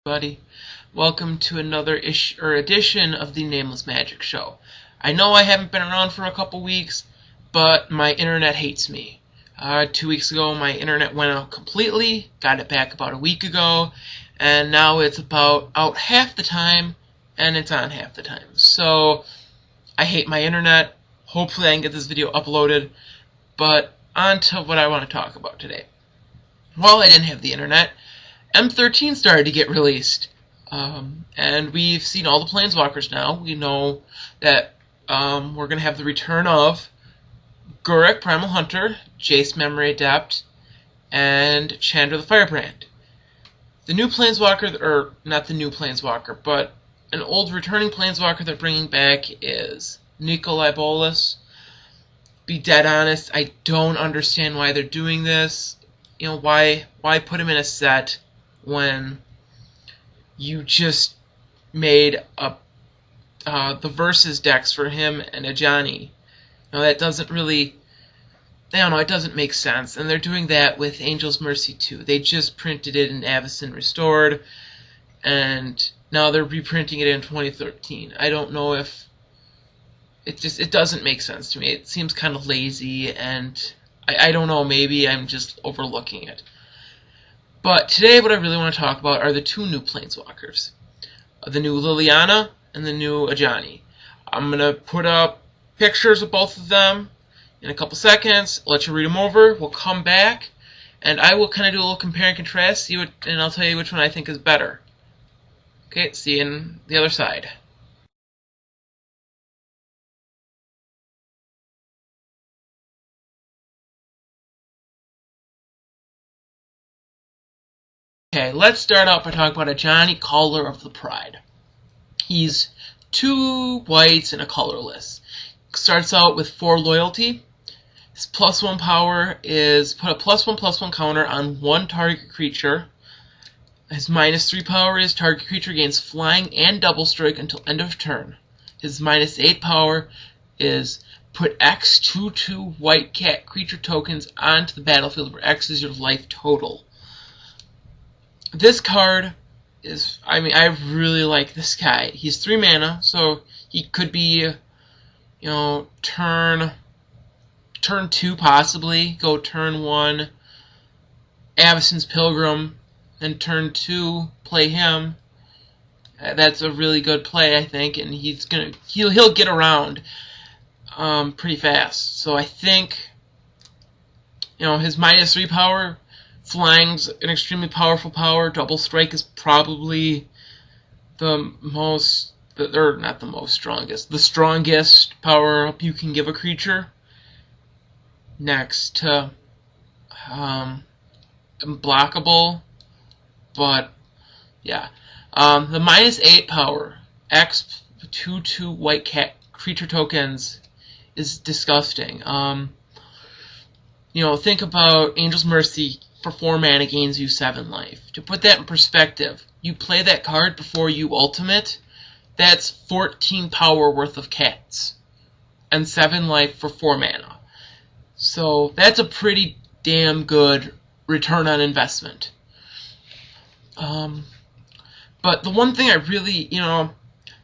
Buddy. Welcome to another edition of the Nameless Magic Show. I know I haven't been around for a couple weeks, but my internet hates me. 2 weeks ago, my internet went out completely, got it back about a week ago, and now it's about out half the time, and it's on half the time. So, I hate my internet. Hopefully I can get this video uploaded, but on to what I want to talk about today. Well, I didn't have the internet. M13 started to get released, and we've seen all the Planswalkers now. We know that we're going to have the return of Gurek, Primal Hunter, Jace, Memory Adept, and Chandra the Firebrand. The new Planswalker, or not the new Planswalker, but an old returning Planswalker they're bringing back is Nikolai Bolas. Be dead honest, I don't understand why they're doing this. You know, why put him in a set when you just made the versus decks for him and Ajani. Now that doesn't really, I don't know, it doesn't make sense. And they're doing that with Angel's Mercy too. They just printed it in Avacyn Restored, and now they're reprinting it in 2013. I don't know if it doesn't make sense to me. It seems kind of lazy, and I don't know, maybe I'm just overlooking it. But today what I really want to talk about are the two new Planswalkers. The new Liliana and the new Ajani. I'm going to put up pictures of both of them in a couple seconds, let you read them over, we'll come back, and I will kind of do a little compare and contrast, and I'll tell you which one I think is better. Okay, see you on the other side. Okay, let's start out by talking about Ajani, Caller of the Pride. He's 2 whites and a colorless. Starts out with 4 loyalty. His +1 power is put a +1/+1 counter on 1 target creature. His -3 power is target creature gains flying and double strike until end of turn. His -8 power is put X 2/2 white cat creature tokens onto the battlefield where X is your life total. This card is, I really like this guy. He's 3 mana, so he could be, turn 2 possibly, go turn 1, Avacyn's Pilgrim, and turn 2, play him. That's a really good play, I think, and he'll get around pretty fast. So I think, his -3 power, flying's an extremely powerful power. Double strike is probably the strongest power up you can give a creature, next to unblockable. But yeah, the -8 power X 2/2 white cat creature tokens is disgusting. Think about Angel's Mercy. For 4 mana gains you 7 life. To put that in perspective, you play that card before you ultimate, that's 14 power worth of cats. And 7 life for 4 mana. So that's a pretty damn good return on investment. But the one thing I really,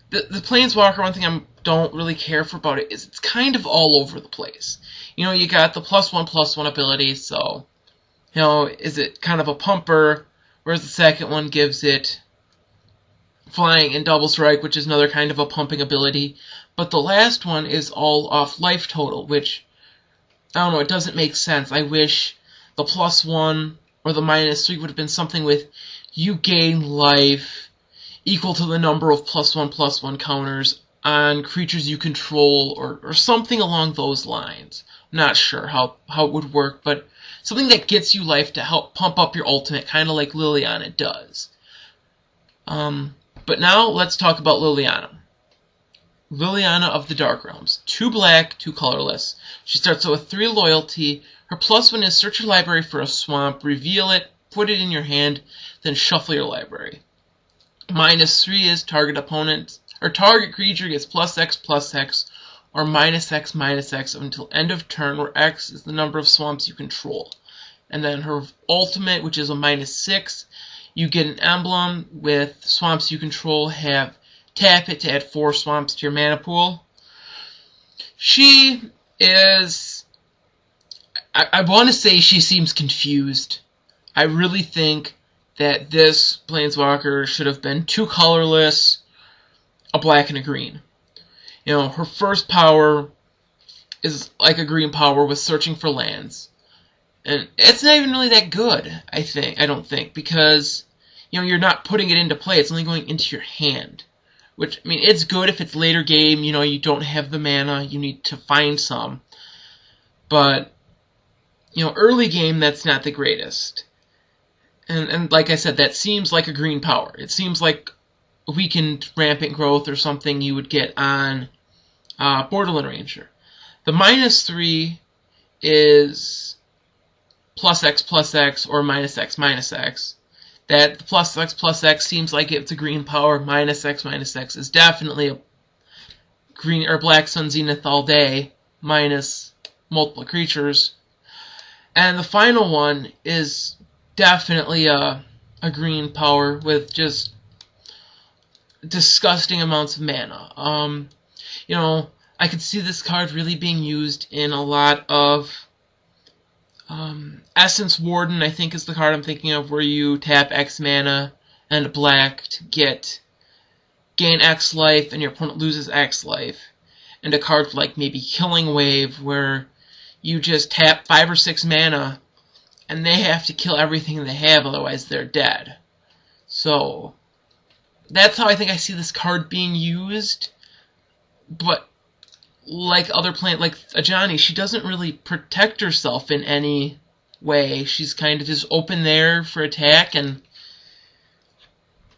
the Planswalker, one thing I don't really care for about it is it's kind of all over the place. You got the +1/+1 ability, so is it kind of a pumper, whereas the second one gives it flying and double strike, which is another kind of a pumping ability. But the last one is all off life total, which, I don't know, it doesn't make sense. I wish the +1 or the -3 would have been something with you gain life equal to the number of +1/+1 counters on creatures you control, or something along those lines. I'm not sure how it would work, but something that gets you life to help pump up your ultimate, kind of like Liliana does. But now let's talk about Liliana. Liliana of the Dark Realms. 2 black, 2 colorless. She starts out with 3 loyalty. Her +1 is search your library for a swamp, reveal it, put it in your hand, then shuffle your library. -3 is target opponent, or target creature gets +X/+X, or -X/-X until end of turn, where X is the number of swamps you control. And then her ultimate, which is a -6, You get an emblem with swamps you control have tap it to add 4 swamps to your mana pool. She is... I want to say she seems confused. I really think that this Planswalker should have been 2 colorless, a black and a green. You know, her first power is like a green power with searching for lands. And it's not even really that good, I don't think, because, you know, you're not putting it into play, it's only going into your hand. Which, I mean, it's good if it's later game, you know, you don't have the mana, you need to find some. But, you know, early game, that's not the greatest. And like I said, that seems like a green power. It seems like weakened rampant growth or something you would get on Borderland Ranger. The -3 is +X+X or -X. That the +X+X seems like it's a green power. -X is definitely a green or black sun zenith all day minus multiple creatures. And the final one is definitely a green power with just disgusting amounts of mana. You know, I could see this card really being used in a lot of Essence Warden, I think is the card I'm thinking of, where you tap X mana and a black to gain X life and your opponent loses X life. And a card like maybe Killing Wave, where you just tap 5 or 6 mana and they have to kill everything they have, otherwise they're dead. So that's how I think I see this card being used. But like other like Ajani, she doesn't really protect herself in any way. She's kind of just open there for attack, and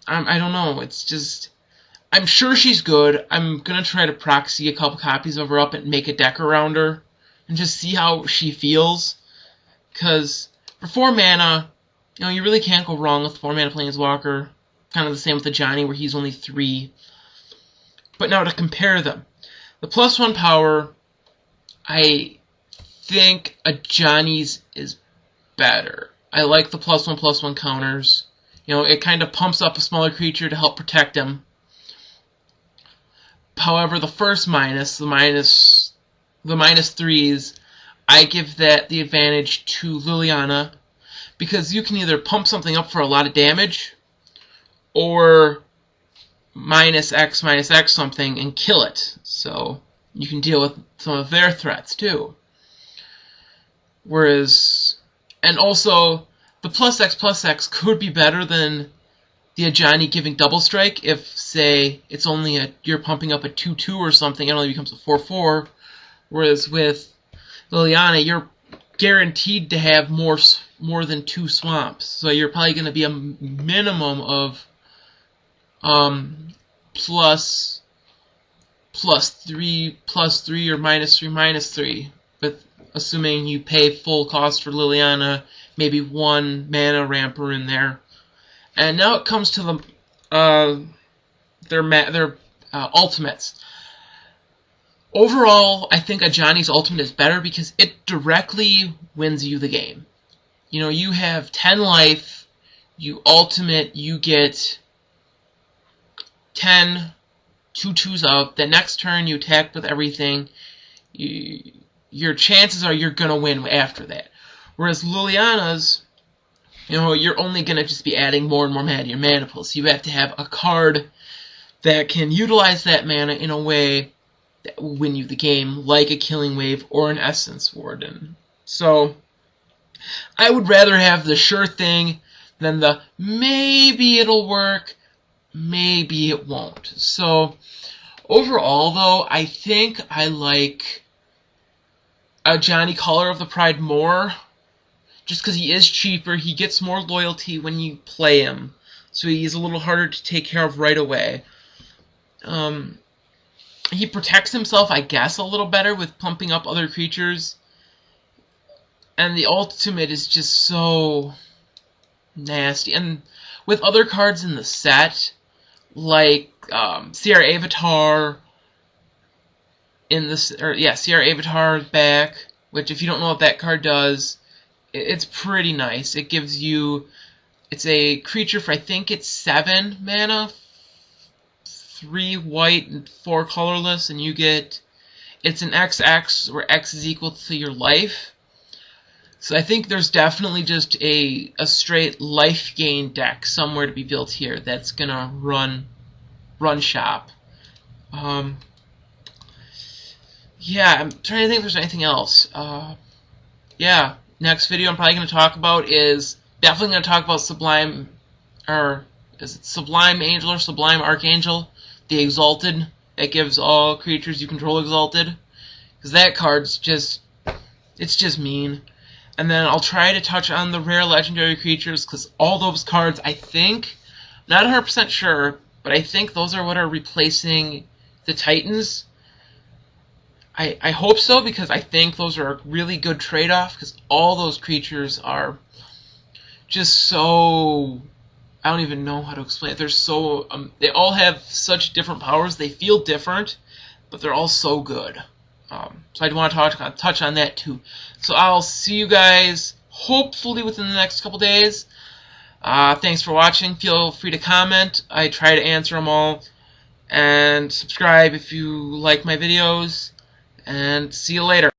I don't know. It's just, I'm sure she's good. I'm gonna try to proxy a couple copies of her up and make a deck around her and just see how she feels. Because for 4 mana, you know, you really can't go wrong with 4 mana Planeswalker. Kind of the same with Ajani, where he's only 3. But now to compare them. The +1 power, I think Ajani's is better. I like the +1/+1 counters. You know, it kind of pumps up a smaller creature to help protect him. However, the first minus, the -3s, I give that the advantage to Liliana, because you can either pump something up for a lot of damage, or -X something and kill it. So you can deal with some of their threats too. Whereas, and also, the +X+X could be better than the Ajani giving double strike if, say, it's only you're pumping up a 2/2 or something, it only becomes a 4/4. Whereas with Liliana, you're guaranteed to have more than 2 swamps. So you're probably going to be a minimum of +3 or -3, with assuming you pay full cost for Liliana, maybe 1 mana ramper in there. And now it comes to their ultimates. Overall, I think Ajani's ultimate is better because it directly wins you the game. You know, you have 10 life, you ultimate, you get 10 2/2s up. The next turn you attack with everything. Your chances are you're gonna win after that. Whereas Liliana's, you know, you're only gonna just be adding more and more mana to your mana pool. So you have to have a card that can utilize that mana in a way that will win you the game, like a Killing Wave or an Essence Warden. So I would rather have the sure thing than the maybe it'll work, maybe it won't. So overall, though, I think I like Ajani Caller of the Pride more, just because he is cheaper. He gets more loyalty when you play him, so he's a little harder to take care of right away. He protects himself, I guess, a little better with pumping up other creatures. And the ultimate is just so nasty. And with other cards in the set, like Sierra Avatar Sierra Avatar back, which if you don't know what that card does, it's pretty nice. It gives you It's a creature for, I think it's 7 mana, 3 white and 4 colorless, and you get, it's an XX, where X is equal to your life. So I think there's definitely just a straight life gain deck somewhere to be built here that's gonna run shop. Yeah, I'm trying to think if there's anything else. Yeah, next video I'm probably gonna talk about is definitely gonna talk about Sublime, or is it Sublime Angel or Sublime Archangel, the Exalted that gives all creatures you control Exalted, because that card's just, it's just mean. And then I'll try to touch on the rare legendary creatures, because all those cards, I think, not 100% sure, but I think those are what are replacing the Titans. I hope so, because I think those are a really good trade-off, because all those creatures are just so, I don't even know how to explain it. They're so, they all have such different powers. They feel different, but they're all so good. So I want to touch on that too. So I'll see you guys hopefully within the next couple days. Thanks for watching. Feel free to comment. I try to answer them all. And subscribe if you like my videos. And see you later.